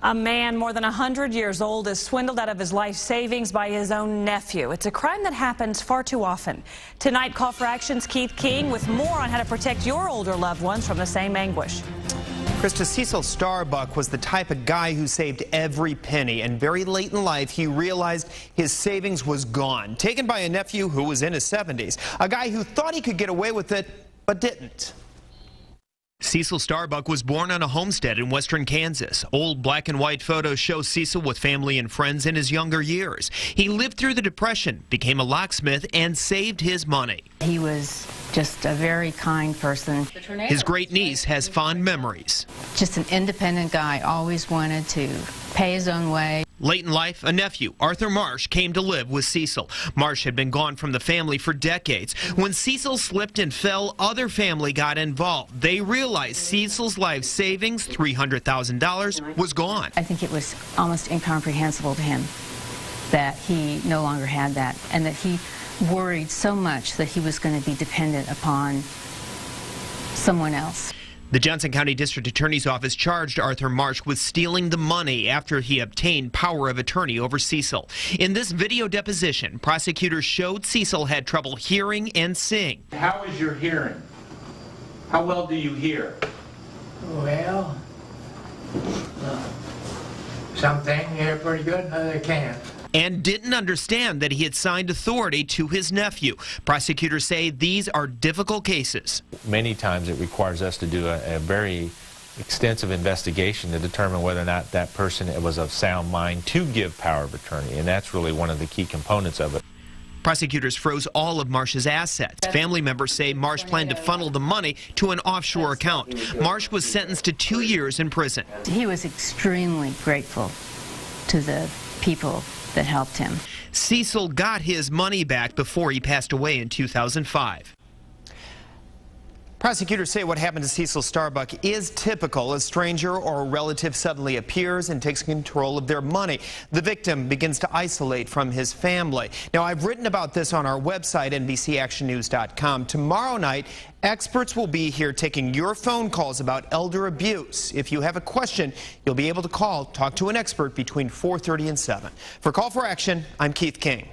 A man more than 100 years old is swindled out of his life savings by his own nephew. It's a crime that happens far too often. Tonight, Call for Action's Keith King with more on how to protect your older loved ones from the same anguish. Krista, Cecil Starbuck was the type of guy who saved every penny, and very late in life, he realized his savings was gone, taken by a nephew who was in his 70s, a guy who thought he could get away with it, but didn't. Cecil Starbuck was born on a homestead in western Kansas. Old black and white photos show Cecil with family and friends in his younger years. He lived through the Depression, became a locksmith, and saved his money. He was just a very kind person. His great niece has fond memories. Just an independent guy, always wanted to pay his own way. Late in life, a nephew, Arthur Marsh, came to live with Cecil. Marsh had been gone from the family for decades. When Cecil slipped and fell, other family got involved. They realized Cecil's life savings, $300,000, was gone. I think it was almost incomprehensible to him that he no longer had that, and that he worried so much that he was going to be dependent upon someone else. The Johnson County District Attorney's Office charged Arthur Marsh with stealing the money after he obtained power of attorney over Cecil. In this video deposition, prosecutors showed Cecil had trouble hearing and seeing. How is your hearing? How well do you hear? Well, some things hear pretty good and others can't. And didn't understand that he had signed authority to his nephew. Prosecutors say these are difficult cases. Many times it requires us to do a very extensive investigation to determine whether or not that person was of sound mind to give power of attorney, and that's really one of the key components of it. Prosecutors froze all of Marsh's assets. Family members say Marsh planned to funnel the money to an offshore account. Marsh was sentenced to 2 years in prison. He was extremely grateful to the people that helped him. Cecil got his money back before he passed away in 2005. Prosecutors say what happened to Cecil Starbuck is typical. A stranger or a relative suddenly appears and takes control of their money. The victim begins to isolate from his family. Now, I've written about this on our website, NBCActionNews.com. Tomorrow night, experts will be here taking your phone calls about elder abuse. If you have a question, you'll be able to talk to an expert between 4:30 and 7. For Call for Action, I'm Keith King.